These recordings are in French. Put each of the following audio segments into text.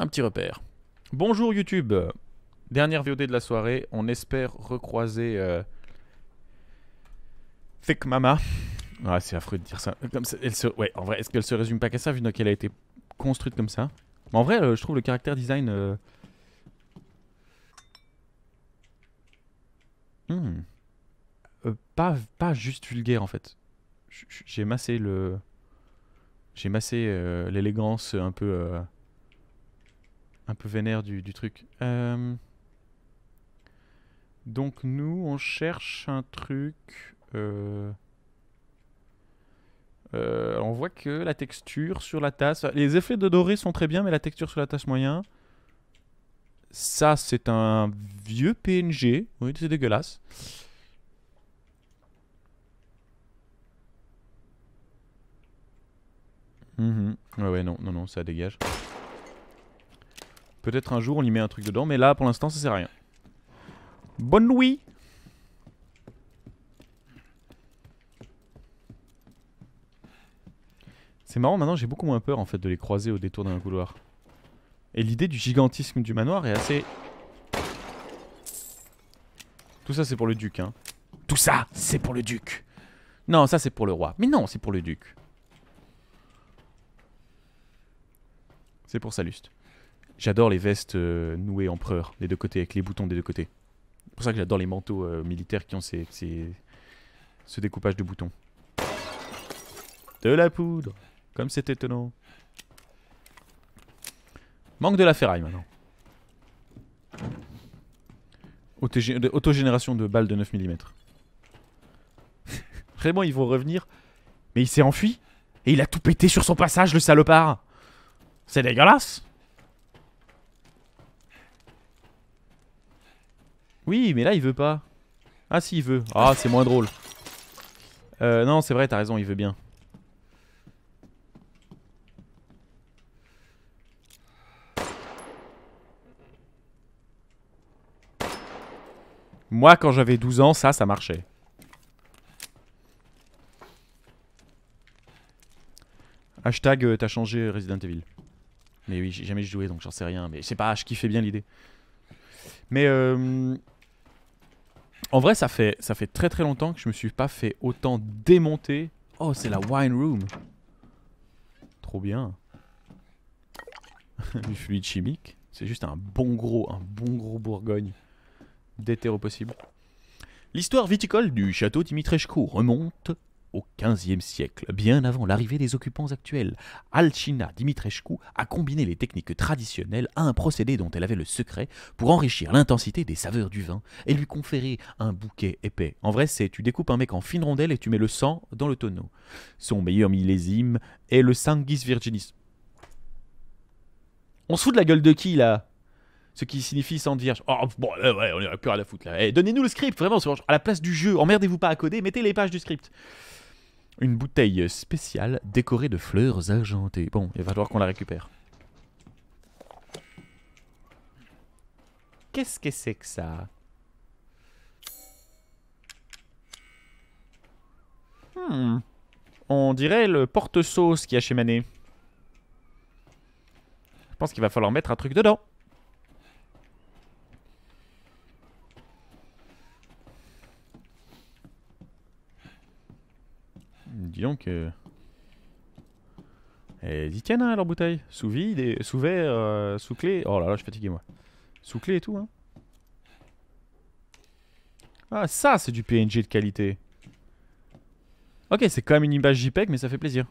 Un petit repère. Bonjour YouTube. Dernière VOD de la soirée. On espère recroiser Fake Mama. Ah, c'est affreux de dire ça. Comme ça ouais, en vrai, est-ce qu'elle se résume pas qu'à ça vu qu'elle a été construite comme ça? Mais en vrai, je trouve le caractère design... hmm, pas juste vulgaire en fait. J'ai massé le... J'ai massé l'élégance un peu vénère du truc. Donc nous, on cherche un truc... on voit que la texture sur la tasse... Les effets de doré sont très bien, mais la texture sur la tasse moyen... Ça, c'est un vieux PNG. Oui, c'est dégueulasse. Ouais, non, ça dégage. Peut-être un jour, on y met un truc dedans, mais là, pour l'instant, ça sert à rien. Bonne nuit! C'est marrant, maintenant, j'ai beaucoup moins peur, en fait, de les croiser au détour d'un couloir. Et l'idée du gigantisme du manoir est assez... Tout ça, c'est pour le duc, hein. Tout ça, c'est pour le duc. Non, ça, c'est pour le roi. Mais non, c'est pour le duc. C'est pour Salluste. J'adore les vestes nouées empereur des deux côtés, avec les boutons des deux côtés. C'est pour ça que j'adore les manteaux militaires qui ont ce découpage de boutons. De la poudre. Comme c'est étonnant. Manque de la ferraille maintenant. Autogénération de balles de 9 mm. Vraiment, ils vont revenir. Mais il s'est enfui. Et il a tout pété sur son passage, le salopard. C'est dégueulasse. Oui, mais là, il veut pas. Ah, si, il veut. Ah, c'est moins drôle. Non, c'est vrai, t'as raison, il veut bien. Moi, quand j'avais 12 ans, ça marchait. Hashtag t'as changé Resident Evil. Mais oui, j'ai jamais joué, donc j'en sais rien. Mais je sais pas, je kiffais bien l'idée. Mais en vrai, ça fait très très longtemps que je me suis pas fait autant démonter. Oh, c'est la wine room. Trop bien. Du fluide chimique. C'est juste un bon gros Bourgogne. D'éther au possible. L'histoire viticole du château Dimitrescu remonte au XVe siècle, bien avant l'arrivée des occupants actuels. Alcina Dimitrescu a combiné les techniques traditionnelles à un procédé dont elle avait le secret pour enrichir l'intensité des saveurs du vin et lui conférer un bouquet épais. En vrai, c'est tu découpes un mec en fines rondelles et tu mets le sang dans le tonneau. Son meilleur millésime est le Sanguis Virginis. On se fout de la gueule de qui là? Ce qui signifie sang de vierge. Oh, bon, ouais, on aurait plus rien à foutre là. Donnez-nous le script, vraiment, à la place du jeu. Emmerdez-vous pas à coder, mettez les pages du script. Une bouteille spéciale décorée de fleurs argentées. Bon, il va falloir qu'on la récupère. Qu'est-ce que c'est que ça? On dirait le porte-sauce qu'il y a chez Manet. Je pense qu'il va falloir mettre un truc dedans. Dis donc... Elles y tiennent, hein, leur bouteille. Sous vide, et sous verre, sous clé. Oh là là, je suis fatigué, moi. Sous clé et tout, hein. Ah, ça, c'est du PNG de qualité. Ok, c'est quand même une image JPEG, mais ça fait plaisir.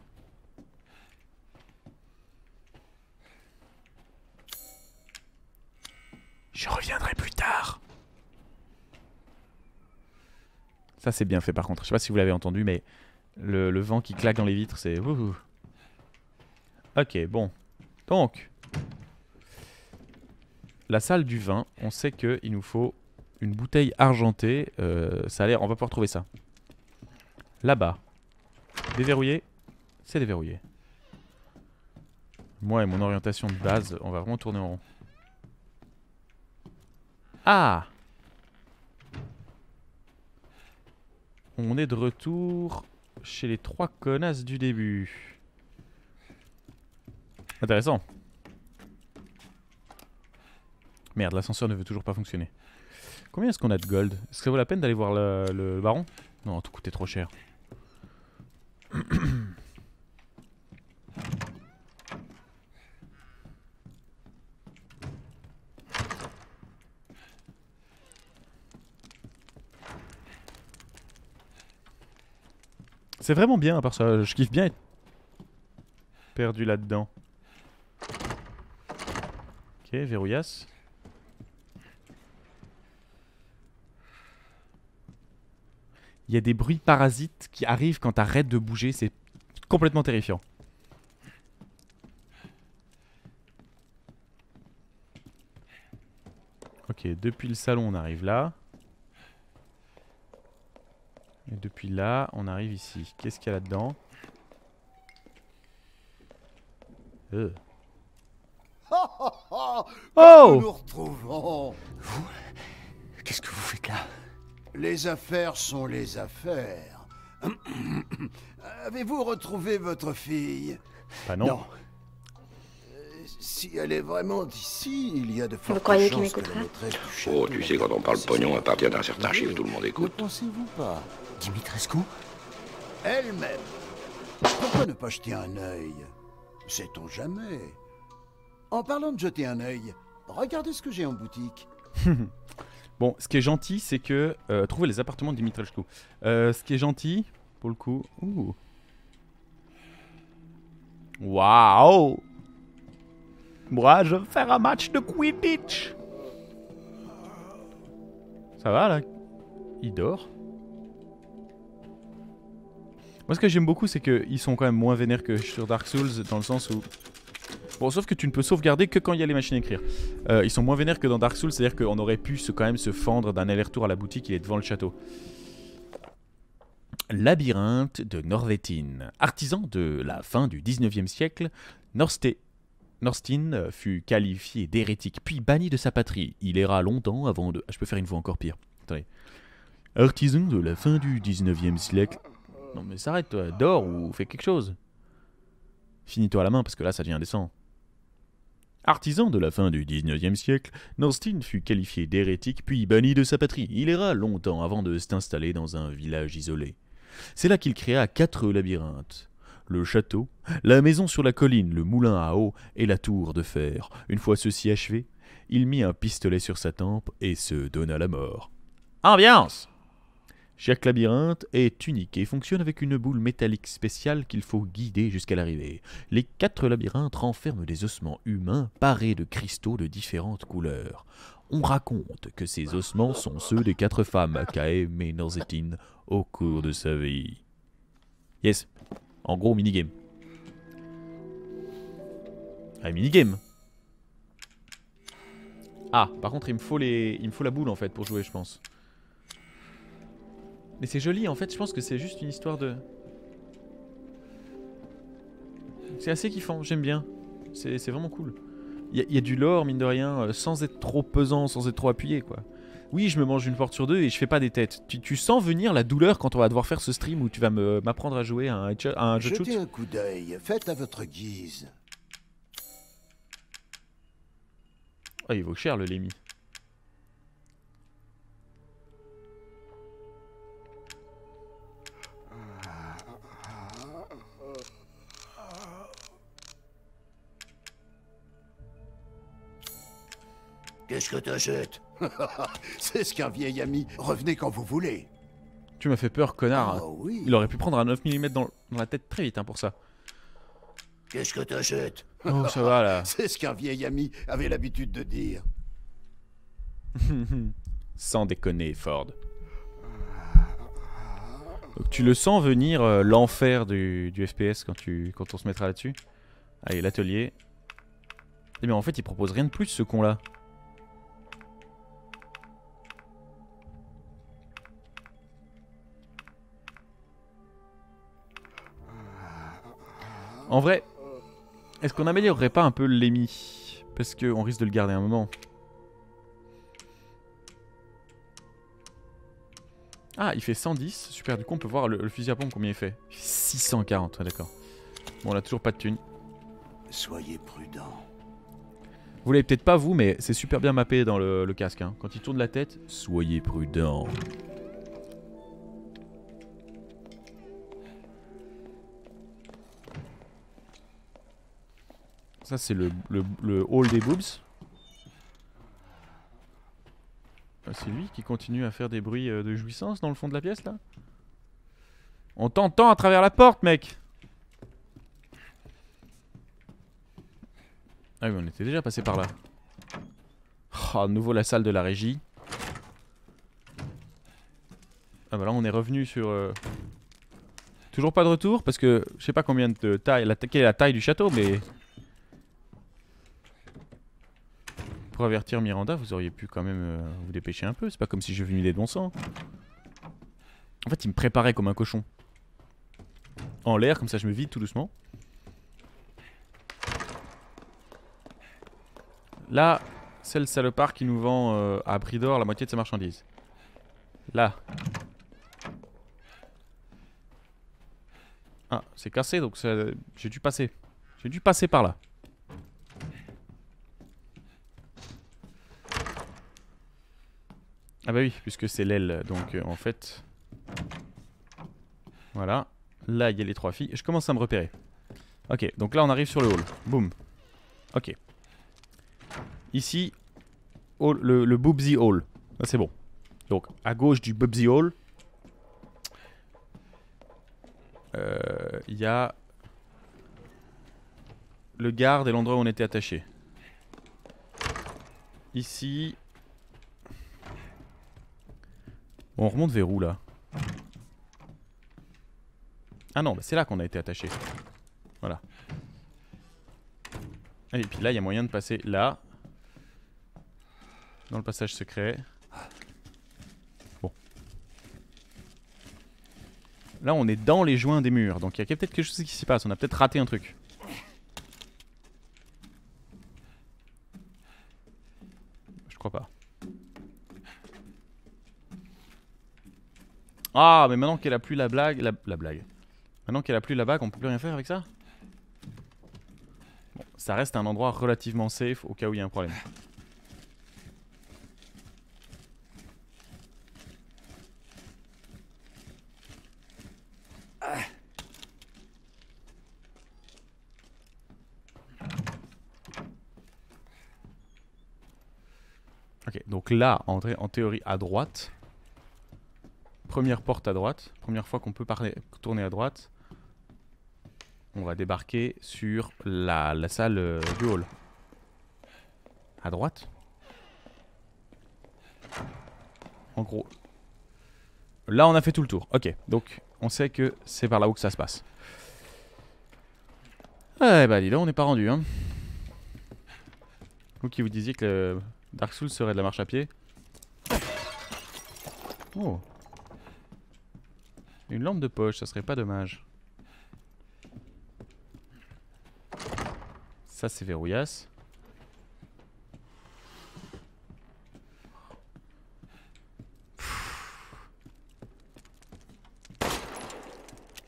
Je reviendrai plus tard. Ça, c'est bien fait, par contre. Je sais pas si vous l'avez entendu, mais le vent qui claque dans les vitres, c'est... Ok, bon. Donc, la salle du vin, on sait qu'il nous faut une bouteille argentée. Ça a l'air... On va pouvoir trouver ça. Là-bas. Déverrouillé. C'est déverrouillé. Moi et mon orientation de base, on va vraiment tourner en rond. Ah! On est de retour chez les trois connasses du début. Intéressant. Merde, l'ascenseur ne veut toujours pas fonctionner. Combien est-ce qu'on a de gold? Est-ce que ça vaut la peine d'aller voir le baron? Non, tout coûtait trop cher. C'est vraiment bien à part ça, je kiffe bien être perdu là-dedans. Ok, verrouillasse. Il y a des bruits parasites qui arrivent quand t'arrêtes de bouger, c'est complètement terrifiant. Ok, depuis le salon on arrive là. Et depuis là, on arrive ici. Qu'est-ce qu'il y a là-dedans? Oh! Nous nous retrouvons. Vous? Qu'est-ce que vous faites là? Les affaires sont les affaires. Avez-vous retrouvé votre fille? Bah non. Non. Si elle est vraiment d'ici, il y a de fortes croyez qu'il chances que la m'écouterait? maîtresse du château... Oh, tu sais, quand on parle pognon, à partir d'un certain chiffre, tout le monde Ne écoute. pensez-vous pas? Dimitrescu? Elle-même. Pourquoi ne pas jeter un œil? Sait-on jamais? En parlant de jeter un œil, regardez ce que j'ai en boutique. Bon, ce qui est gentil, c'est que... trouver les appartements de Dimitrescu. Ce qui est gentil, pour le coup... Ouh. Waouh! Moi, je vais faire un match de Quidditch. Ça va, là? Il dort. Moi, ce que j'aime beaucoup, c'est qu'ils sont quand même moins vénères que sur Dark Souls, dans le sens où... Bon, sauf que tu ne peux sauvegarder que quand il y a les machines à écrire. Ils sont moins vénères que dans Dark Souls, c'est-à-dire qu'on aurait pu quand même se fendre d'un aller-retour à la boutique, il est devant le château. Labyrinthe de Norvetine. Artisan de la fin du 19e siècle, Norstin fut qualifié d'hérétique, puis banni de sa patrie. Il erra longtemps avant de... Ah, je peux faire une voix encore pire. Attendez. Artisan de la fin du 19e siècle... Non mais s'arrête, toi, dors ou fais quelque chose. Finis-toi la main, parce que là, ça devient indécent. Artisan de la fin du 19e siècle, Norstin fut qualifié d'hérétique, puis banni de sa patrie. Il erra longtemps avant de s'installer dans un village isolé. C'est là qu'il créa 4 labyrinthes. Le château, la maison sur la colline, le moulin à eau et la tour de fer. Une fois ceci achevé, il mit un pistolet sur sa tempe et se donna la mort. Ambiance! Chaque labyrinthe est unique et fonctionne avec une boule métallique spéciale qu'il faut guider jusqu'à l'arrivée. Les 4 labyrinthes renferment des ossements humains parés de cristaux de différentes couleurs. On raconte que ces ossements sont ceux des 4 femmes qu'a aimé Norzetine au cours de sa vie. Yes. En gros, minigame. Ah, minigame. Ah, par contre, il me faut la boule en fait pour jouer, je pense. Mais c'est joli, en fait, je pense que c'est juste une histoire de... C'est assez kiffant, j'aime bien. C'est vraiment cool. Il y a du lore, mine de rien, sans être trop pesant, sans être trop appuyé, quoi. Oui, je me mange une porte sur 2 et je fais pas des têtes. Tu sens venir la douleur quand on va devoir faire ce stream où tu vas m'apprendre à jouer à un jeu de shoot? Jetez un coup d'œil, faites à votre guise. Oh, il vaut cher, le Lémi. Qu'est-ce que t'achètes? C'est ce qu'un vieil ami. Revenez quand vous voulez. Tu m'as fait peur, connard. Oh oui. Il aurait pu prendre un 9 mm dans la tête très vite, hein, pour ça. Qu'est-ce que t'achètes? Oh, ça va, là. C'est ce qu'un vieil ami avait l'habitude de dire. Sans déconner, Ford. Donc, tu le sens venir, l'enfer du FPS quand on se mettra là-dessus. Allez, l'atelier. Eh bien, en fait, il propose rien de plus, ce con-là. En vrai, est-ce qu'on améliorerait pas un peu Lémi? Parce qu'on risque de le garder un moment. Ah, il fait 110. Super, du coup on peut voir le fusil à pompe combien il fait. 640, ouais, d'accord. Bon, on a toujours pas de thunes. Soyez prudent. Vous l'avez peut-être pas vous, mais c'est super bien mappé dans le casque. Hein. Quand il tourne la tête, soyez prudent. Ça c'est le hall des boobs. Ah, c'est lui qui continue à faire des bruits de jouissance dans le fond de la pièce là. On t'entend à travers la porte, mec. Ah oui, on était déjà passé par là. Oh, à nouveau la salle de la régie. Ah bah là on est revenu sur... Toujours pas de retour parce que je sais pas combien de taille, quelle est la taille du château, mais... Pour avertir Miranda, vous auriez pu quand même vous dépêcher un peu. C'est pas comme si je venais des bons sang. En fait, il me préparait comme un cochon. En l'air, comme ça je me vide tout doucement. Là, c'est le salopard qui nous vend à prix d'or la moitié de sa marchandise. Là. Ah, c'est cassé, donc j'ai dû passer. J'ai dû passer par là. Ah bah oui, puisque c'est l'aile, donc en fait... Voilà. Là, il y a les 3 filles. Je commence à me repérer. Ok, donc là, on arrive sur le hall. Boum. Ok. Ici, le Boobsy Hall. Ça, c'est bon. Donc, à gauche du Boobsy Hall, il y a le garde et l'endroit où on était attaché. Ici... Bon, on remonte vers où, là? Ah non, bah c'est là qu'on a été attaché. Voilà. Et puis là, il y a moyen de passer là. Dans le passage secret. Bon. Là, on est dans les joints des murs. Donc il y a peut-être quelque chose qui s'y passe. On a peut-être raté un truc. Je crois pas. Ah, mais maintenant qu'elle a plus la blague... La blague. Maintenant qu'elle a plus la bague, on peut plus rien faire avec ça? Bon, ça reste un endroit relativement safe au cas où il y a un problème. Ok, donc là, entrer en théorie à droite. Première porte à droite. Première fois qu'on peut tourner à droite. On va débarquer sur la salle du hall. À droite. En gros. Là, on a fait tout le tour. Ok, donc on sait que c'est par là où que ça se passe. Eh bah dis donc, on n'est pas rendu. Hein. Vous qui vous disiez que Dark Souls serait de la marche à pied. Oh. Une lampe de poche, ça serait pas dommage. Ça c'est verrouillasse.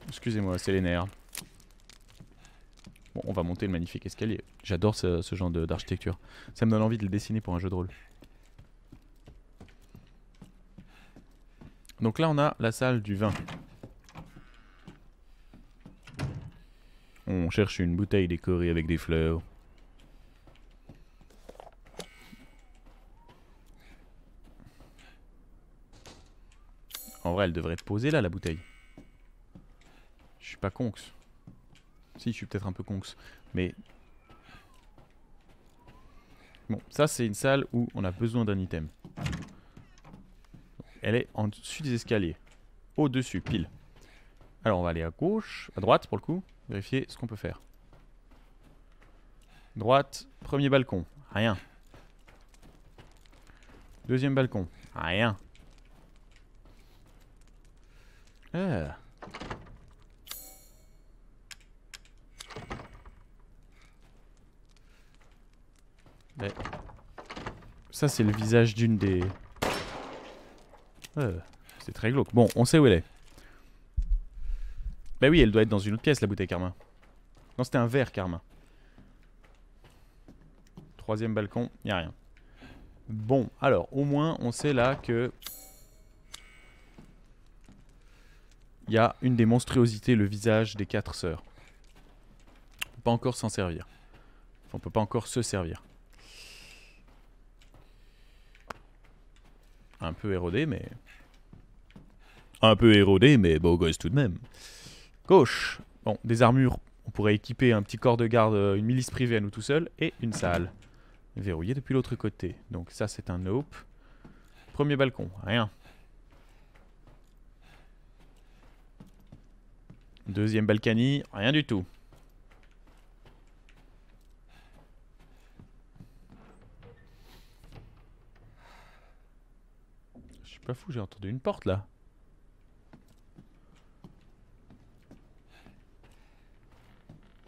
Excusez-moi, c'est les nerfs. Bon, on va monter le magnifique escalier. J'adore ce genre d'architecture. Ça me donne envie de le dessiner pour un jeu de rôle. Donc là, on a la salle du vin. On cherche une bouteille décorée avec des fleurs. En vrai, elle devrait être posée là, la bouteille. Je suis pas conx. Si, je suis peut-être un peu conx. Mais... Bon, ça c'est une salle où on a besoin d'un item. Elle est en dessus des escaliers. Au-dessus, pile. Alors on va aller à gauche, à droite pour le coup. Vérifier ce qu'on peut faire. Droite, premier balcon. Rien. Deuxième balcon. Rien. Ah. Mais... Ça c'est le visage d'une des... c'est très glauque. Bon, on sait où elle est. Bah oui, elle doit être dans une autre pièce, la bouteille Karma. Non, c'était un verre Karma. Troisième balcon, il n'y a rien. Bon, alors, au moins, on sait là que... il y a une des monstruosités, le visage des 4 sœurs. On peut pas encore s'en servir. Enfin, on peut pas encore se servir. Un peu érodé, mais... un peu érodé, mais beau gosse tout de même. Gauche. Bon, des armures. On pourrait équiper un petit corps de garde, une milice privée à nous tout seuls, et une salle. Verrouillée depuis l'autre côté. Donc ça, c'est un nope. Premier balcon, rien. Deuxième balcanie, rien du tout. Je suis pas fou, j'ai entendu une porte là.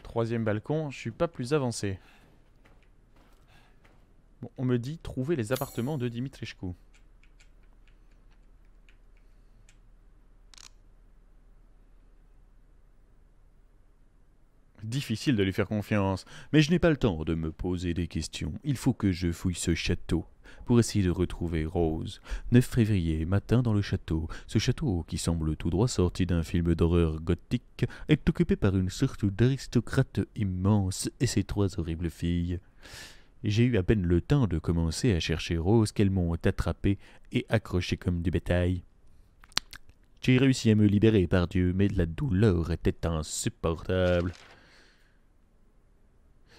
Troisième balcon, je suis pas plus avancé. Bon, on me dit trouver les appartements de Dimitrescu. Difficile de lui faire confiance, mais je n'ai pas le temps de me poser des questions. Il faut que je fouille ce château pour essayer de retrouver Rose. 9 février, matin dans le château. Ce château, qui semble tout droit sorti d'un film d'horreur gothique, est occupé par une sorte d'aristocrate immense et ses 3 horribles filles. J'ai eu à peine le temps de commencer à chercher Rose qu'elles m'ont attrapé et accroché comme du bétail. J'ai réussi à me libérer, par Dieu, mais la douleur était insupportable.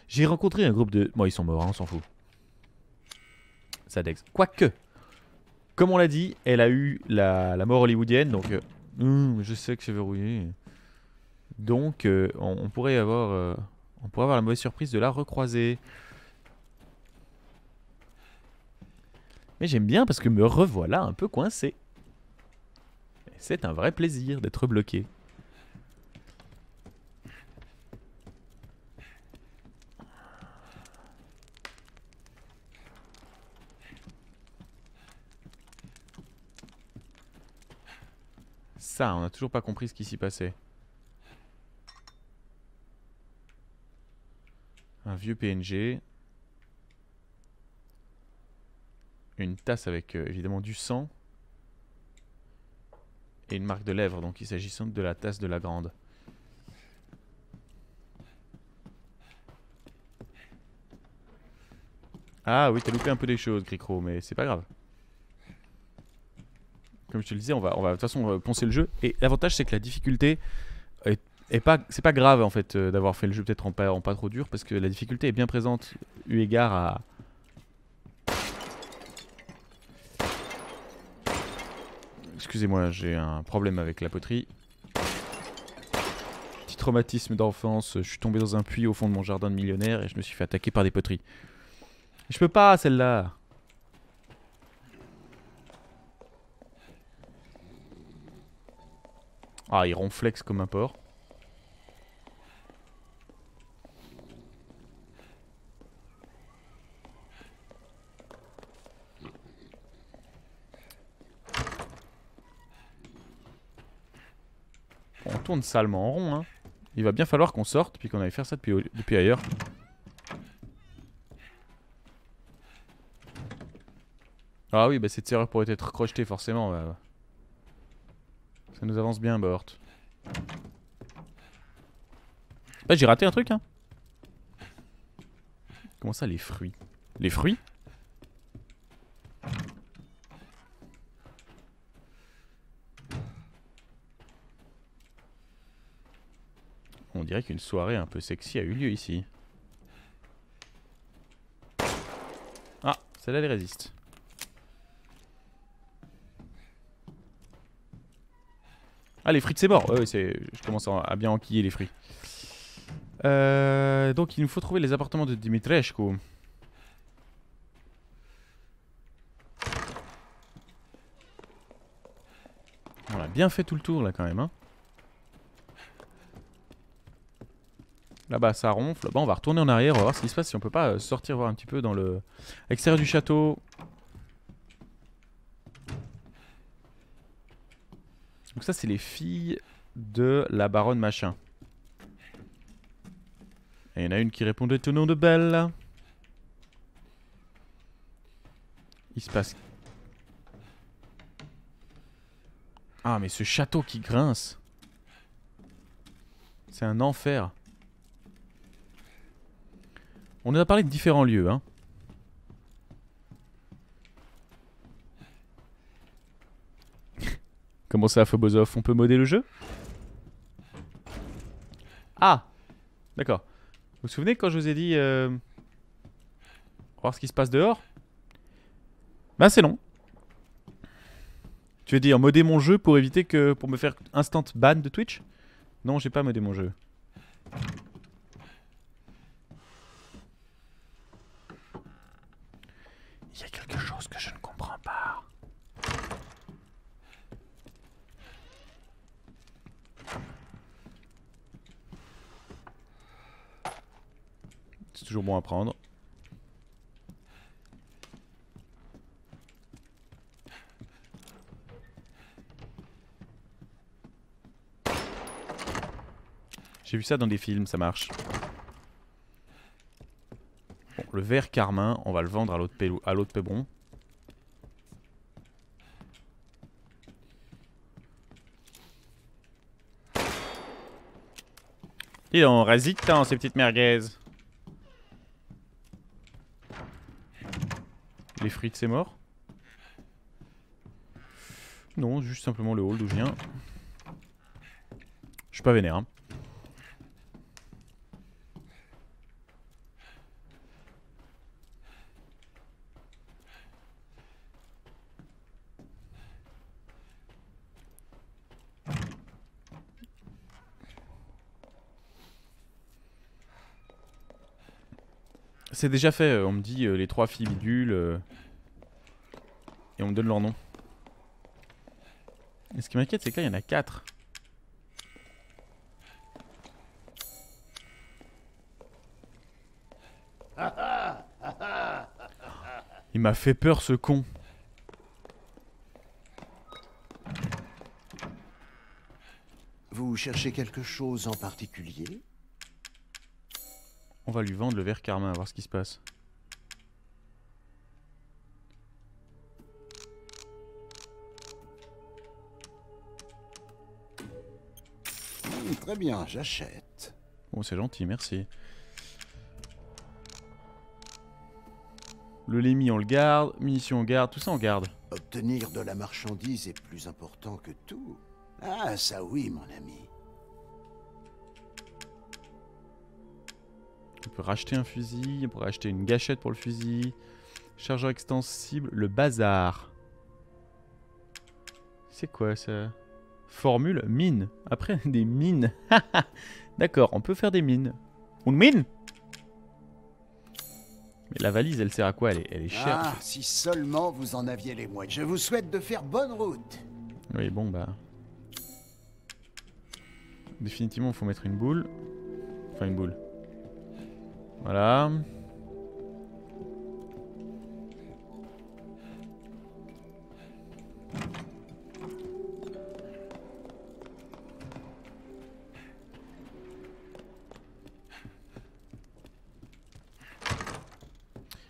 J'ai rencontré un groupe de... bon, ils sont morts, hein, on s'en fout. Sadex. Quoique, comme on l'a dit, elle a eu la mort hollywoodienne, donc... je sais que c'est verrouillé. Donc, on pourrait avoir la mauvaise surprise de la recroiser. Mais j'aime bien parce que me revoilà un peu coincé. C'est un vrai plaisir d'être bloqué. Ça, on n'a toujours pas compris ce qui s'y passait. Un vieux PNG. Une tasse avec évidemment du sang. Et une marque de lèvres, donc il s'agit sans doute de la tasse de la grande. Ah oui, t'as loupé un peu des choses, Cricro, mais c'est pas grave. Comme je te le disais, on va de toute façon poncer le jeu. Et l'avantage, c'est que la difficulté c'est pas grave en fait d'avoir fait le jeu peut-être en pas trop dur, parce que la difficulté est bien présente eu égard à... Excusez-moi, j'ai un problème avec la poterie. Petit traumatisme d'enfance, je suis tombé dans un puits au fond de mon jardin de millionnaire et je me suis fait attaquer par des poteries. Je peux pas, celle-là. Ah, il ronflexe comme un porc. On tourne salement en rond, hein. Il va bien falloir qu'on sorte puis qu'on aille faire ça depuis ailleurs. Ah oui, bah cette serrure pourrait être crochetée forcément. Bah. Ça nous avance bien, Bort. Bah j'ai raté un truc, hein. Comment ça, les fruits? Les fruits? On dirait qu'une soirée un peu sexy a eu lieu ici. Ah, celle-là elle résiste. Ah, les frites c'est mort. Je commence à bien enquiller les fruits. Donc il nous faut trouver les appartements de Dimitrescu. On a bien fait tout le tour là quand même, hein. Là-bas ça ronfle. Bon, on va retourner en arrière, on va voir ce qui se passe, si on peut pas sortir voir un petit peu dans le extérieur du château. Donc ça c'est les filles de la baronne machin. Et il y en a une qui répondait au nom de Belle. Il se passe... Ah mais ce château qui grince. C'est un enfer. On nous a parlé de différents lieux, hein. Comment ça, Phobosoph? On peut modder le jeu? Ah! D'accord. Vous vous souvenez quand je vous ai dit... voir ce qui se passe dehors? Bah c'est long. Tu veux dire modder mon jeu pour éviter que... pour me faire instant ban de Twitch? Non, j'ai pas modé mon jeu. Il y a quelque chose que je ne comprends pas. C'est toujours bon à prendre. J'ai vu ça dans des films, ça marche. Bon, le verre carmin, on va le vendre à l'autre pébron. Dis donc, résistant ces petites merguez. Les frites, c'est mort? Non, juste simplement le hall d'où je viens. Je suis pas vénère, hein. C'est déjà fait, on me dit les 3 filles bidules et on me donne leur nom. Et ce qui m'inquiète, c'est que là il y en a 4. Il m'a fait peur ce con. Vous cherchez quelque chose en particulier? On va lui vendre le verre carmin, voir ce qui se passe. Très bien, j'achète. Bon, c'est gentil, merci. Le lémi, on le garde. Munitions, on garde. Tout ça, on garde. Obtenir de la marchandise est plus important que tout. Ah, ça oui, mon ami. On peut racheter un fusil. On peut racheter une gâchette pour le fusil. Chargeur extensible. Le bazar. C'est quoi ça? Formule mine. Après, des mines. D'accord, on peut faire des mines. Une mine? Mais la valise, elle sert à quoi? Elle est chère. Ah, si seulement vous en aviez les moyens. Je vous souhaite de faire bonne route. Oui, bon, bah... Définitivement, il faut mettre une boule. Enfin, une boule. Voilà.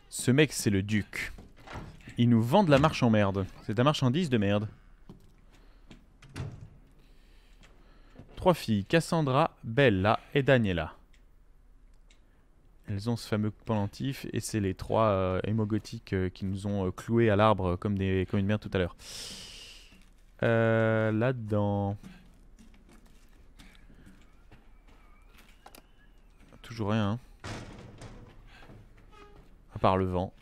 Ce mec, c'est le duc. Il nous vend de la marche en merde. C'est de la marchandise de merde. 3 filles, Cassandra, Bella et Daniela. Elles ont ce fameux pendentif et c'est les 3 hémogothiques qui nous ont cloués à l'arbre comme une merde tout à l'heure. Là-dedans... Toujours rien, hein. À part le vent.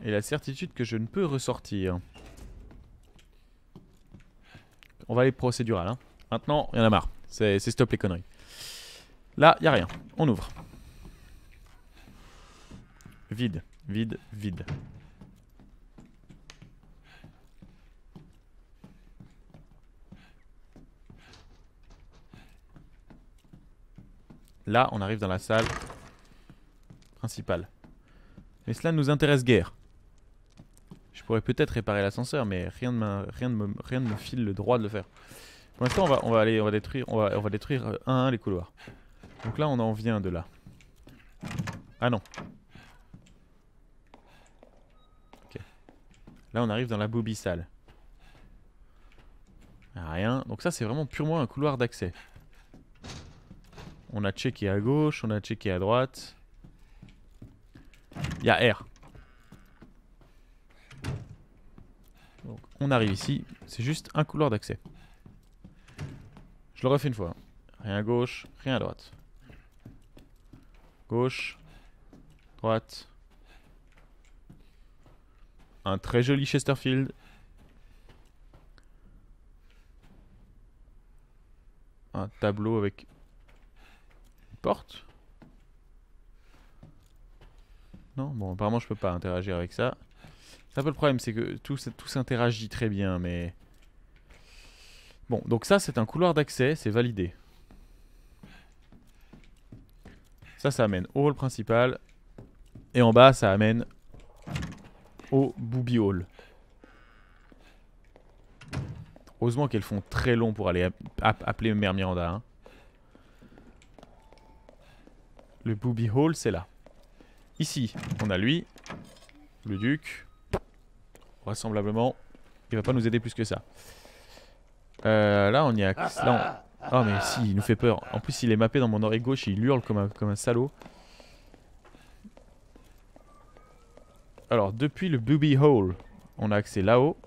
Et la certitude que je ne peux ressortir. On va aller procédural, hein. Maintenant, il y en a marre. C'est stop les conneries. Là, il n'y a rien. On ouvre. Vide, vide, vide. Là, on arrive dans la salle principale. Mais cela ne nous intéresse guère. Je pourrais peut-être réparer l'ascenseur, mais rien ne me file le droit de le faire. Pour l'instant, on va détruire un à un les couloirs. Donc là on en vient de là. Ah non. Ok. Là on arrive dans la booby salle. Rien. Donc ça c'est vraiment purement un couloir d'accès. On a checké à gauche, on a checké à droite. Il y a R. Donc on arrive ici. C'est juste un couloir d'accès. Je le refais une fois. Rien à gauche, rien à droite. Gauche, droite. Un très joli Chesterfield. Un tableau avec une porte. Non, bon, apparemment je peux pas interagir avec ça. C'est un peu le problème, c'est que tout s'interagit très bien, mais... Bon, donc ça c'est un couloir d'accès, c'est validé. Ça amène au hall principal. Et en bas, ça amène au booby hall. Heureusement qu'elles font très long pour aller appeler Mère Miranda. Hein. Le booby hall, c'est là. Ici, on a lui, le duc. Vraisemblablement, il va pas nous aider plus que ça. Là, on y a... Là, oh mais si, il nous fait peur. En plus, il est mappé dans mon oreille gauche et il hurle comme un salaud. Alors, depuis le booby hole, on a accès là-haut.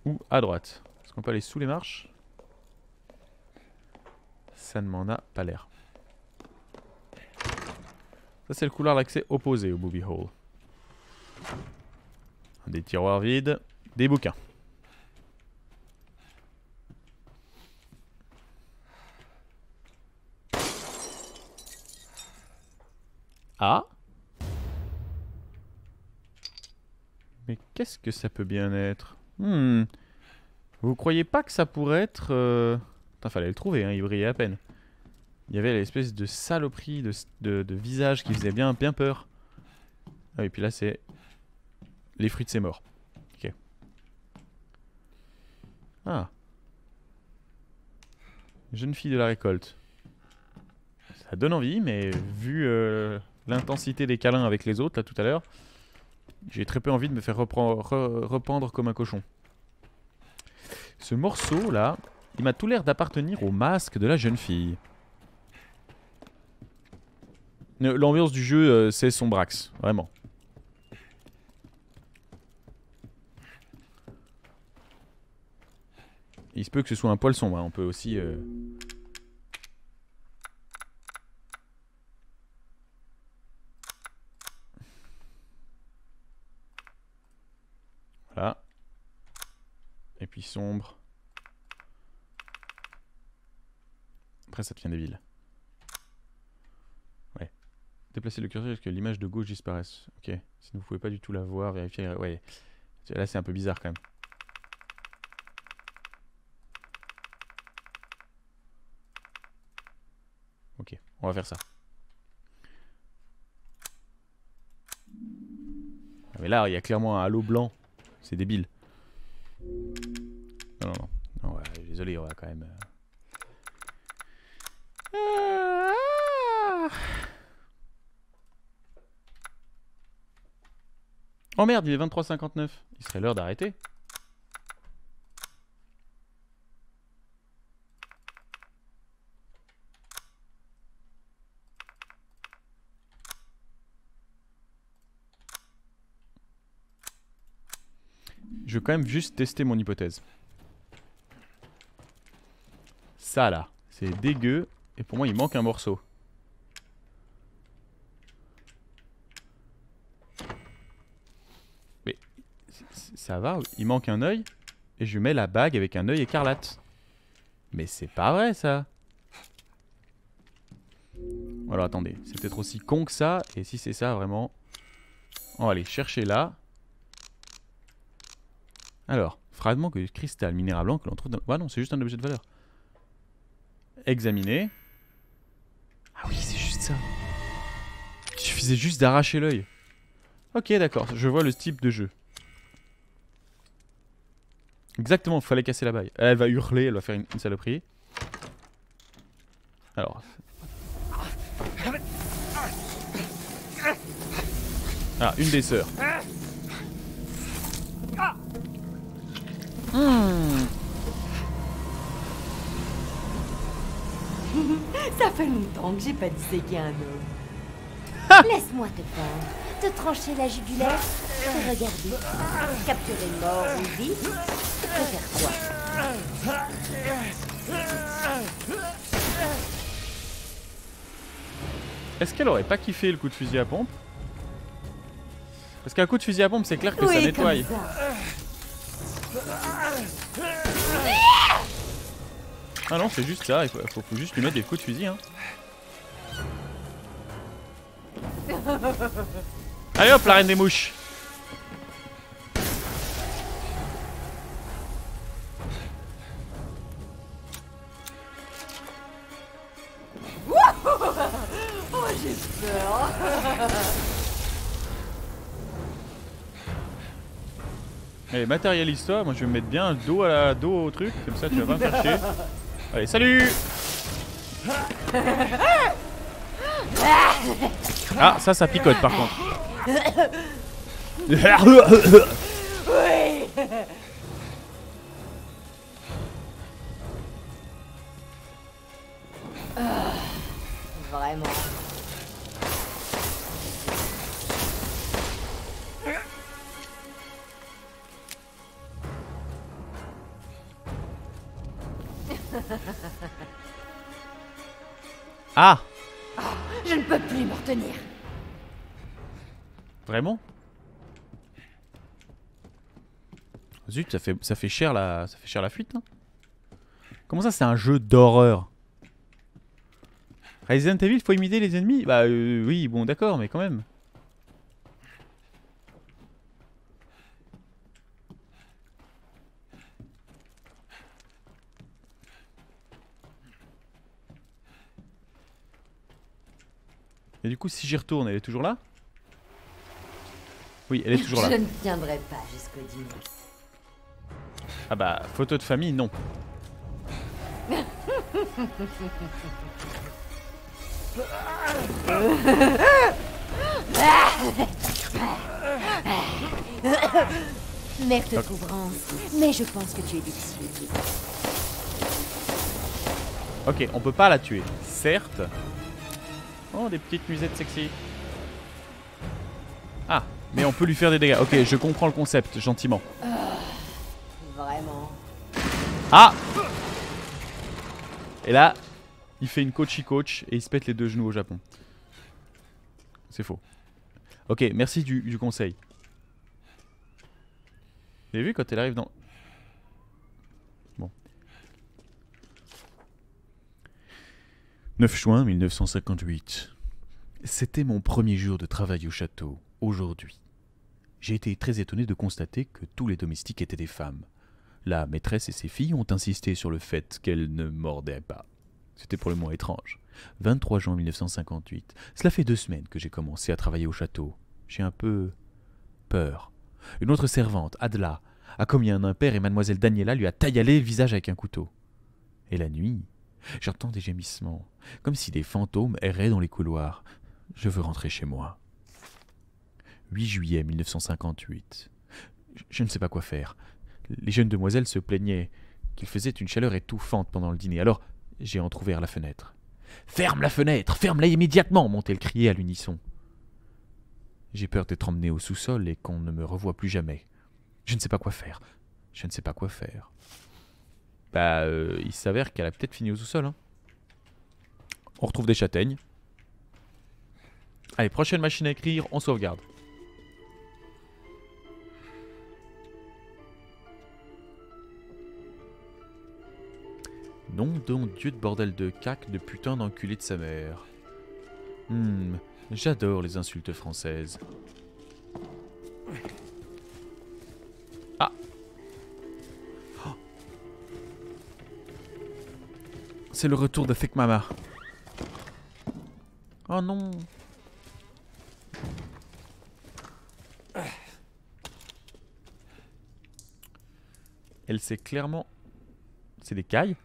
Ou à droite. Est-ce qu'on peut aller sous les marches? Ça ne m'en a pas l'air. Ça, c'est le couloir d'accès opposé au booby hole. Des tiroirs vides, des bouquins. Ah. Mais qu'est-ce que ça peut bien être? Vous croyez pas que ça pourrait être... Putain, fallait le trouver, hein, il brillait à peine. Il y avait l'espèce de saloperie de visage qui faisait bien peur. Ah, et puis là, c'est... les fruits de ses morts. Ok. Ah. Jeune fille de la récolte. Ça donne envie, mais vu l'intensité des câlins avec les autres, là, tout à l'heure, j'ai très peu envie de me faire rependre comme un cochon. Ce morceau, là, il m'a tout l'air d'appartenir au masque de la jeune fille. L'ambiance du jeu, c'est son Brax, vraiment. Il se peut que ce soit un poil sombre, hein. On peut aussi... Voilà. Et puis sombre. Après ça devient des villes. Ouais. Déplacez le curseur jusqu'à ce que l'image de gauche disparaisse. Ok. Si vous ne pouvez pas du tout la voir, vérifiez... Ouais. Là c'est un peu bizarre quand même. Ok, on va faire ça. Ah, mais là, il y a clairement un halo blanc. C'est débile. Non. Non ouais, désolé, on va quand même... Oh merde, il est 23h59. Il serait l'heure d'arrêter. Je vais quand même juste tester mon hypothèse. Ça là, c'est dégueu. Et pour moi, il manque un morceau. Mais ça va, il manque un œil. Et je mets la bague avec un œil écarlate. Mais c'est pas vrai ça. Alors attendez, c'est peut-être aussi con que ça. Et si c'est ça vraiment... On va aller chercher là. Alors, fragment de cristal minéral blanc que l'on trouve dans... Ah non, c'est juste un objet de valeur. Examiner. Ah oui, c'est juste ça. Il suffisait juste d'arracher l'œil. Ok, d'accord, je vois le type de jeu. Exactement, il fallait casser la bague. Elle va hurler, elle va faire une saloperie. Alors. Ah, une des sœurs. Ça fait longtemps que j'ai pas disséqué un homme. Laisse-moi te pendre, te trancher la jugulaire, te regarder, capturer le mort ou vite, te faire quoi? Est-ce qu'elle aurait pas kiffé le coup de fusil à pompe? Parce qu'un coup de fusil à pompe, c'est clair que ça Oui, nettoie. comme ça. Ah non, c'est juste ça, il faut juste lui mettre des coups de fusil. Hein. Allez hop, la reine des mouches. Oh, j'ai peur. Allez, matérialise-toi, moi je vais me mettre bien le dos au truc, comme ça tu vas pas me faire chier. Allez, salut. Ah, ça picote par contre. Oui. Vraiment. Ah, Je ne peux plus me retenir. vraiment? Zut, ça fait cher la fuite. Hein. Comment ça, c'est un jeu d'horreur? Resident Evil, faut imiter les ennemis? Bah oui, bon d'accord, mais quand même. Et du coup, si j'y retourne, elle est toujours là? Oui, elle est toujours là. Je ne tiendrai pas jusqu'au dîner. Ah bah, photo de famille, non. Mère te couvrance, mais je pense que tu es difficile. Ok, on peut pas la tuer, certes. Oh, des petites musettes sexy. Ah, mais on peut lui faire des dégâts. Ok, je comprends le concept, gentiment. Vraiment. Ah! Et là, il fait une coach et il se pète les deux genoux au Japon. C'est faux. Ok, merci du conseil. Vous avez vu quand elle arrive dans... Bon. 9 juin 1958. C'était mon premier jour de travail au château, aujourd'hui. J'ai été très étonné de constater que tous les domestiques étaient des femmes. La maîtresse et ses filles ont insisté sur le fait qu'elles ne mordaient pas. C'était pour le moins étrange. 23 juin 1958. Cela fait 2 semaines que j'ai commencé à travailler au château. J'ai un peu peur. Une autre servante, Adla, a commis un impair et mademoiselle Daniela lui a taillé le visage avec un couteau. Et la nuit, j'entends des gémissements, comme si des fantômes erraient dans les couloirs. Je veux rentrer chez moi. 8 juillet 1958. Je ne sais pas quoi faire. Les jeunes demoiselles se plaignaient qu'il faisait une chaleur étouffante pendant le dîner. Alors, j'ai entrouvert la fenêtre. « Ferme la fenêtre! Ferme-la immédiatement !» m'ont-elles crié à l'unisson. J'ai peur d'être emmené au sous-sol et qu'on ne me revoie plus jamais. Je ne sais pas quoi faire. Je ne sais pas quoi faire. Bah, il s'avère qu'elle a peut-être fini au sous-sol. Hein. On retrouve des châtaignes. Allez, prochaine machine à écrire, on sauvegarde. Nom d'un dieu de bordel de cac, de putain d'enculé de sa mère. J'adore les insultes françaises. Ah. Oh. C'est le retour de Fake Mama. Oh non. Elle sait clairement... C'est des cailles.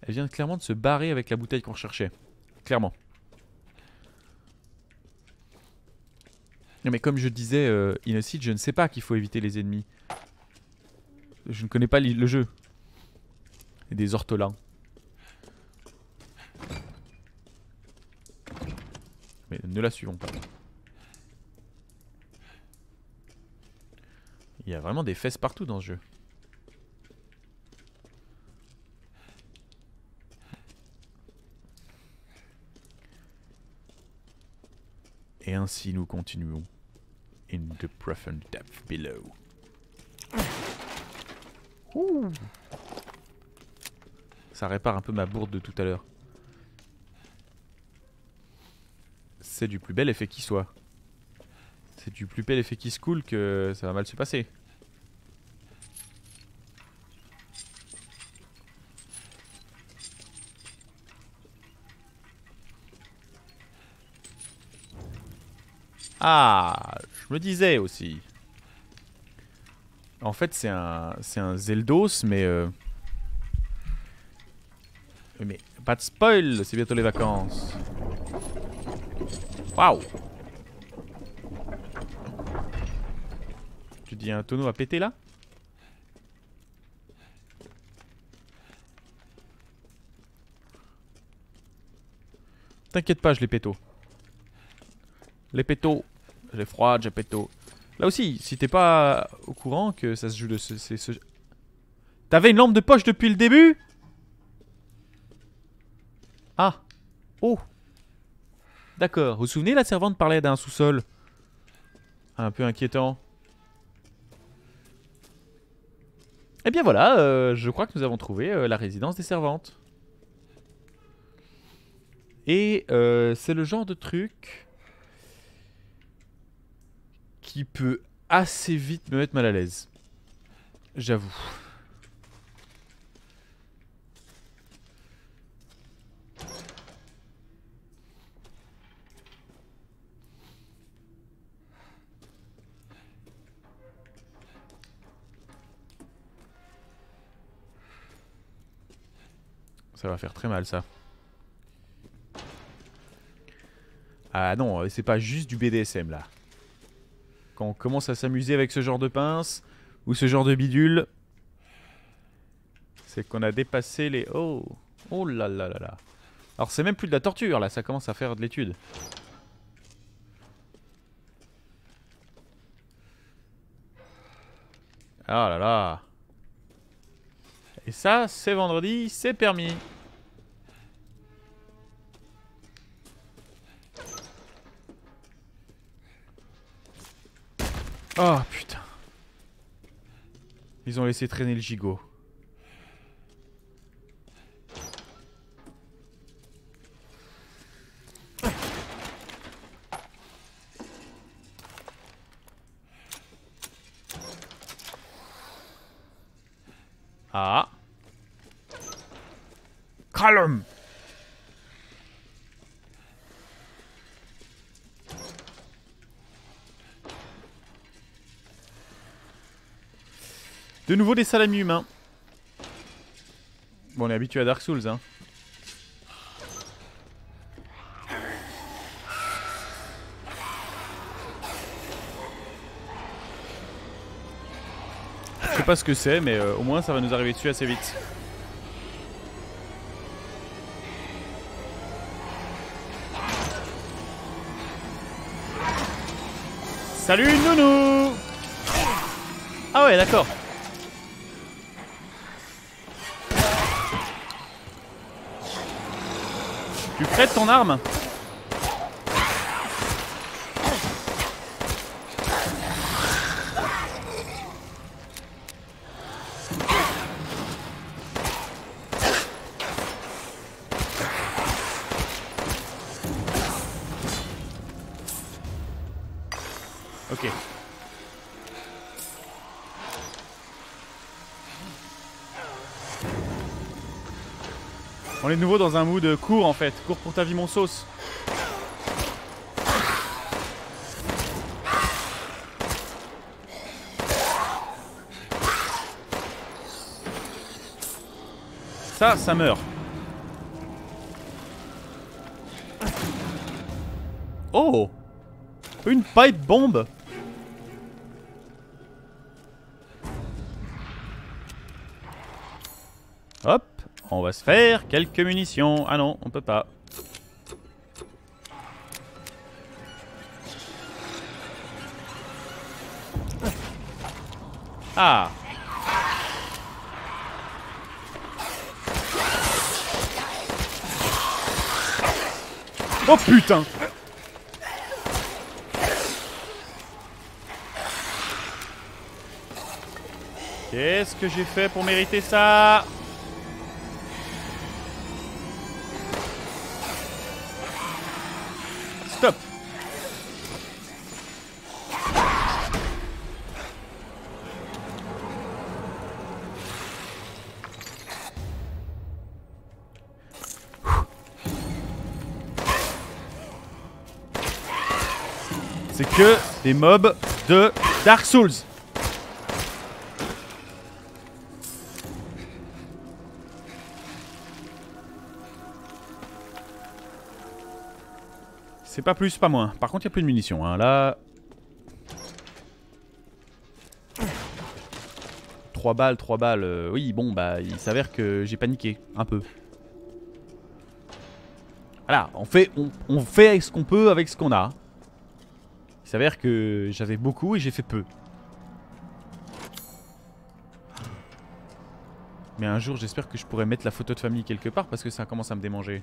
Elle vient clairement de se barrer avec la bouteille qu'on recherchait. Clairement. Non mais comme je disais, Innocid, je ne sais pas qu'il faut éviter les ennemis. Je ne connais pas le jeu. Et des ortolans. Mais ne la suivons pas. Il y a vraiment des fesses partout dans ce jeu. Et ainsi nous continuons. In the profound depth below. Ouh. Ça répare un peu ma bourde de tout à l'heure. C'est du plus bel effet qui soit. C'est du plus bel effet qui se coule que ça va mal se passer. Ah, je me disais aussi. En fait, c'est un Zeldos, mais pas de spoil, c'est bientôt les vacances. Waouh. Tu dis un tonneau à péter là? T'inquiète pas, je les péto. Les pétos. J'ai froid, j'ai péto. Là aussi, si t'es pas au courant que ça se joue de ce... T'avais une lampe de poche depuis le début? Ah. Oh. D'accord. Vous vous souvenez, la servante parlait d'un sous-sol un peu inquiétant. Eh bien voilà, je crois que nous avons trouvé la résidence des servantes. Et c'est le genre de truc qui peut assez vite me mettre mal à l'aise. J'avoue. Ça va faire très mal ça. Ah non, c'est pas juste du BDSM là. Quand on commence à s'amuser avec ce genre de pince ou ce genre de bidule, c'est qu'on a dépassé les... Oh, oh là là là là. Alors c'est même plus de la torture là, ça commence à faire de l'étude. Ah là là. Et ça, c'est vendredi, c'est permis. Oh putain. Ils ont laissé traîner le gigot. Ah. Calme. De nouveau des salamis humains. Bon, on est habitué à Dark Souls, hein. Je sais pas ce que c'est, mais au moins ça va nous arriver dessus assez vite. Salut Nounou! Ah ouais, d'accord. Tu prêtes ton arme? Ok. On est de nouveau dans un mood court en fait. Cours pour ta vie mon sauce. Ça meurt. Oh! Une pipe bombe! Hop! On va se faire quelques munitions. Ah non, on peut pas. Ah! Oh putain! Qu'est-ce que j'ai fait pour mériter ça? Stop! C'est que des mobs de Dark Souls. C'est pas plus, pas moins. Par contre, il n'y a plus de munitions. Hein. Là... 3 balles, 3 balles. Oui, bon, bah, il s'avère que j'ai paniqué. Un peu. Voilà, on fait ce qu'on peut avec ce qu'on a. Il s'avère que j'avais beaucoup et j'ai fait peu. Mais un jour, j'espère que je pourrai mettre la photo de famille quelque part parce que ça commence à me démanger.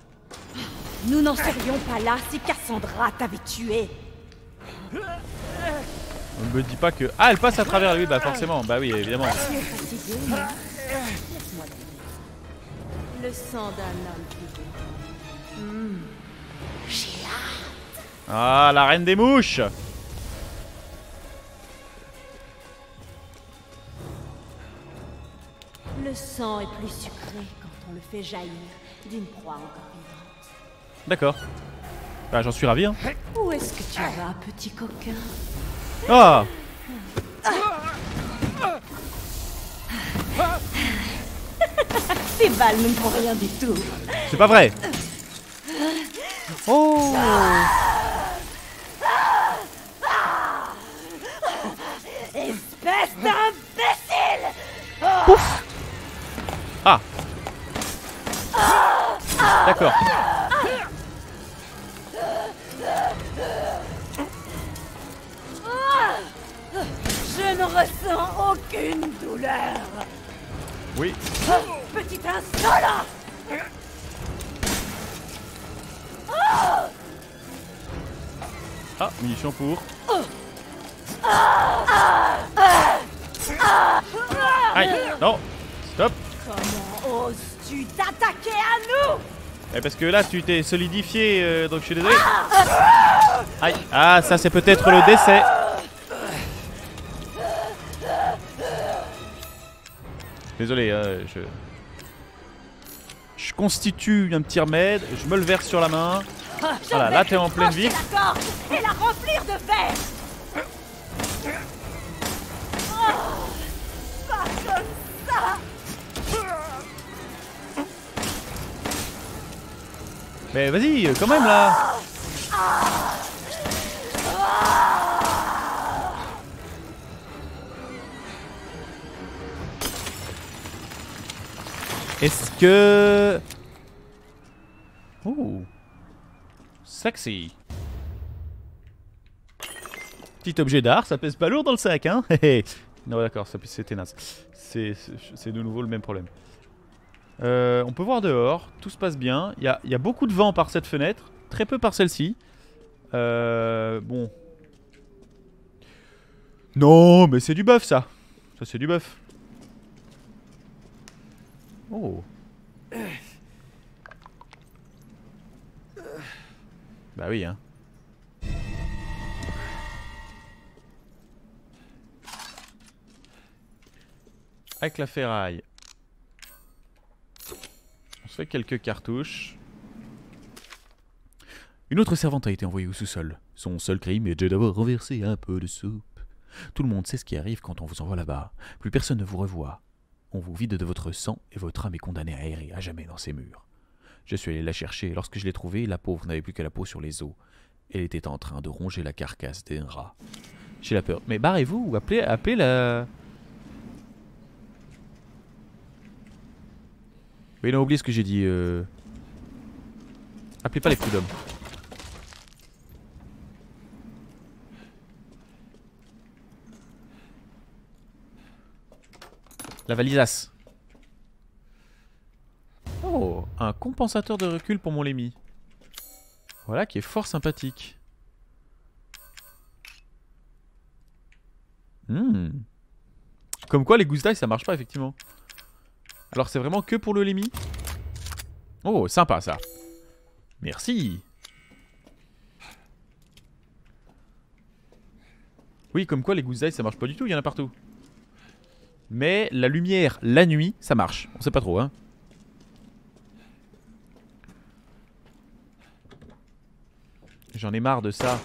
Nous n'en serions pas là si Cassandra t'avait tué. On ne me dit pas que... Ah, elle passe à travers lui, bah forcément, bah oui, évidemment. Tu es fatigué, non? Laisse-moi dire. Le sang d'un homme qui... J'ai hâte. Ah, la reine des mouches! Le sang est plus sucré quand on le fait jaillir d'une proie encore vivante. D'accord. Bah, j'en suis ravi, hein. Où est-ce que tu vas, petit coquin? Ah! Ces balles ne me font rien du tout. C'est pas vrai! Oh! Espèce d'imbécile! Pouf! Ah! D'accord. Je ne ressens aucune douleur. Oui. Petit insolent! Ah, munitions pour. Aïe! Non! Stop! Comment oses-tu t'attaquer à nous? Eh, parce que là, tu t'es solidifié, donc je suis désolé. Aïe! Ah, ça, c'est peut-être le décès. Désolé, je constitue un petit remède, je me le verse sur la main. Voilà, là t'es en pleine vie. La gorge et la remplir de verre. Pas comme ça. Mais vas-y, quand même là. Est-ce que... Oh, sexy. Petit objet d'art, ça pèse pas lourd dans le sac, hein. Non, d'accord, c'était naze. C'est de nouveau le même problème. On peut voir dehors, tout se passe bien. Il y a beaucoup de vent par cette fenêtre, très peu par celle-ci. Bon. Non, mais c'est du bœuf, ça. Ça, c'est du bœuf. Oh. Bah oui, hein. Avec la ferraille. On se fait quelques cartouches. Une autre servante a été envoyée au sous-sol. Son seul crime est d'avoir renversé un peu de soupe. Tout le monde sait ce qui arrive quand on vous envoie là-bas. Plus personne ne vous revoit. On vous vide de votre sang et votre âme est condamnée à errer à jamais dans ces murs. Je suis allé la chercher et lorsque je l'ai trouvée, la pauvre n'avait plus que la peau sur les os. Elle était en train de ronger la carcasse d'un rat. J'ai la peur. Mais barrez-vous ou appelez la... Oui, non, oubliez ce que j'ai dit. Appelez pas les prud'hommes. La valisasse. Oh, un compensateur de recul pour mon Lémi. Voilà, qui est fort sympathique. Comme quoi les gousses d'ail ça marche pas effectivement. Alors c'est vraiment que pour le Lémi. Oh, sympa ça. Merci. Oui, comme quoi les gousses d'ail ça marche pas du tout, il y en a partout. Mais la lumière, la nuit, ça marche. On sait pas trop, hein. J'en ai marre de ça.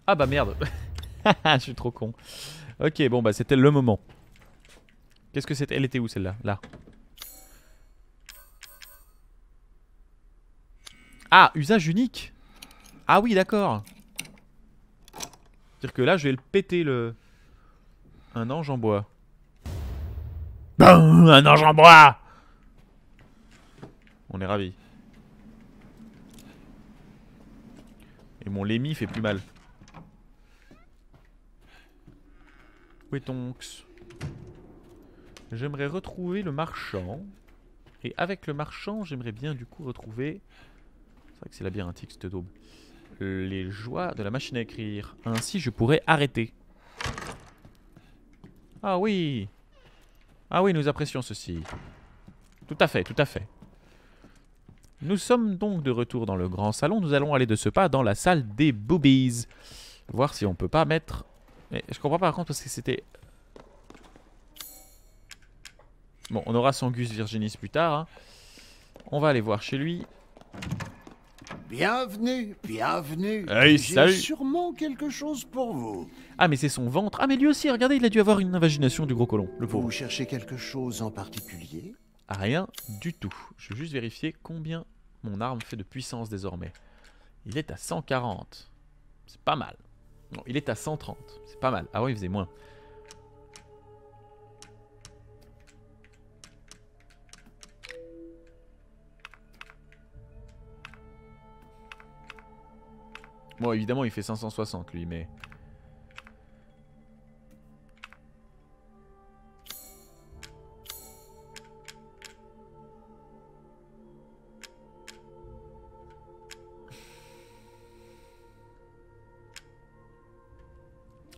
Ah bah merde. Je suis trop con. Ok, bon bah c'était le moment. Qu'est-ce que c'était? Elle était où celle-là? Là. Ah, usage unique. Ah oui, d'accord. C'est-à-dire que là, je vais le péter, le... Un ange en bois. BAM! Un ange en bois! On est ravis. Et mon Lémi fait plus mal. Où est Tonks? J'aimerais retrouver le marchand. Et avec le marchand, j'aimerais bien du coup retrouver... C'est vrai que c'est labyrinthique cette daube. Les joies de la machine à écrire. Ainsi, je pourrais arrêter. Ah oui. Ah oui, nous apprécions ceci. Tout à fait, tout à fait. Nous sommes donc de retour dans le grand salon. Nous allons aller de ce pas dans la salle des boobies. Voir si on peut pas mettre... Mais je comprends pas par contre parce que c'était... Bon, on aura Sangus Virginis plus tard. Hein. On va aller voir chez lui. Bienvenue, bienvenue. Hey, j'ai sûrement quelque chose pour vous. Ah mais c'est son ventre. Ah mais lui aussi, regardez, il a dû avoir une invagination du gros colon. Le pauvre. Vous cherchez quelque chose en particulier? Rien du tout. Je veux juste vérifier combien mon arme fait de puissance désormais. Il est à 140. C'est pas mal. Non, il est à 130. C'est pas mal. Avant il faisait moins. Bon, évidemment, il fait 560 lui, mais...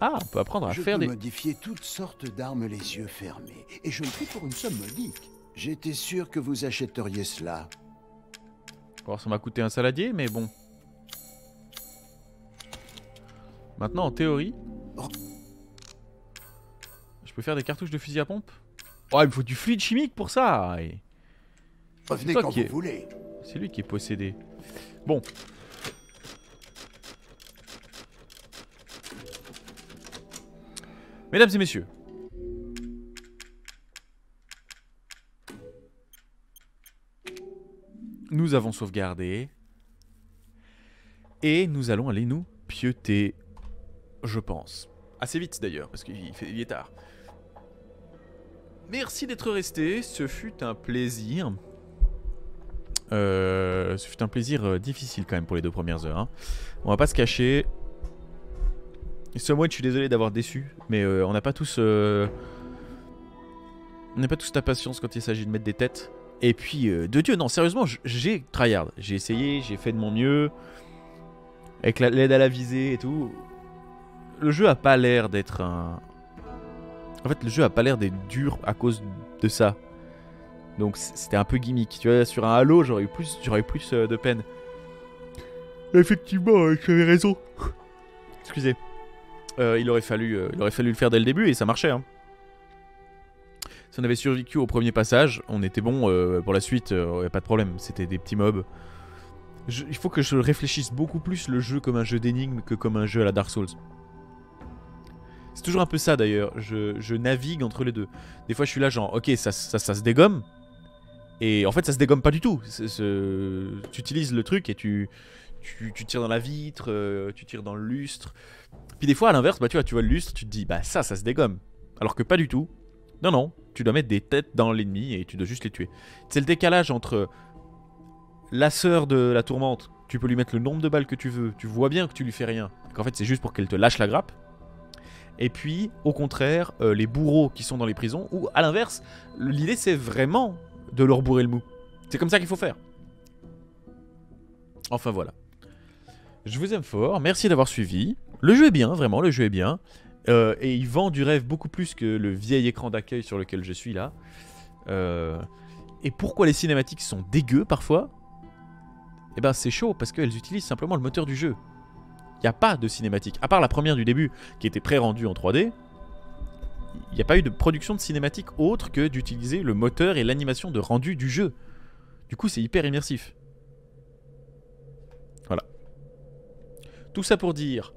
Ah, on peut apprendre à faire des... Je peux modifier toutes sortes d'armes les yeux fermés. Et je le fais pour une somme modique. J'étais sûr que vous achèteriez cela. Alors, ça m'a coûté un saladier, mais bon... Maintenant, en théorie, je peux faire des cartouches de fusil à pompe. Oh, il me faut du fluide chimique pour ça. Et... Revenez quand vous voulez. C'est lui qui est possédé. Bon. Mesdames et messieurs. Nous avons sauvegardé. Et nous allons aller nous pieuter. Je pense. Assez vite d'ailleurs, parce qu'il est tard. Merci d'être resté, ce fut un plaisir. Ce fut un plaisir difficile quand même pour les 2 premières heures. Hein. On va pas se cacher. Moi, je suis désolé d'avoir déçu, mais on n'a pas tous... On n'a pas tous ta patience quand il s'agit de mettre des têtes. Et puis, de Dieu, non, sérieusement, j'ai tryhard. J'ai essayé, j'ai fait de mon mieux. Avec l'aide à la visée et tout. Le jeu a pas l'air d'être un... En fait, le jeu a pas l'air d'être dur à cause de ça. Donc c'était un peu gimmick. Tu vois, sur un Halo, j'aurais eu plus de peine. Effectivement, j'avais raison. Excusez. Il aurait fallu le faire dès le début et ça marchait. Hein. Si on avait survécu au premier passage, on était bon pour la suite. Y a pas de problème. C'était des petits mobs. Il faut que je réfléchisse beaucoup plus le jeu comme un jeu d'énigmes que comme un jeu à la Dark Souls. C'est toujours un peu ça d'ailleurs, je navigue entre les deux. Des fois je suis là genre ok ça se dégomme. Et en fait ça se dégomme pas du tout. Tu utilises le truc et tu tires dans la vitre, tu tires dans le lustre. Puis des fois à l'inverse, bah tu vois le lustre, tu te dis bah ça se dégomme. Alors que pas du tout. Non non, tu dois mettre des têtes dans l'ennemi et tu dois juste les tuer. C'est le décalage entre la sœur de la tourmente, tu peux lui mettre le nombre de balles que tu veux, tu vois bien que tu lui fais rien, qu'en fait c'est juste pour qu'elle te lâche la grappe. Et puis au contraire, les bourreaux qui sont dans les prisons, ou à l'inverse, l'idée c'est vraiment de leur bourrer le mou. C'est comme ça qu'il faut faire. Enfin voilà. Je vous aime fort, merci d'avoir suivi. Le jeu est bien, vraiment, le jeu est bien. Et il vend du rêve beaucoup plus que le vieil écran d'accueil sur lequel je suis là. Et pourquoi les cinématiques sont dégueux parfois? Eh ben c'est chaud parce qu'elles utilisent simplement le moteur du jeu. Il n'y a pas de cinématique. À part la première du début qui était pré-rendue en 3D, il n'y a pas eu de production de cinématique autre que d'utiliser le moteur et l'animation de rendu du jeu. Du coup c'est hyper immersif. Voilà. Tout ça pour dire...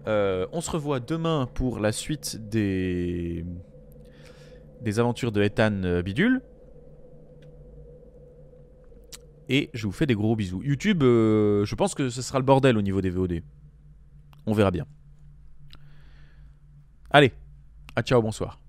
on se revoit demain pour la suite des aventures de Ethan Bidule. Et je vous fais des gros bisous. YouTube, je pense que ce sera le bordel au niveau des VOD. On verra bien. Allez, à ciao, bonsoir.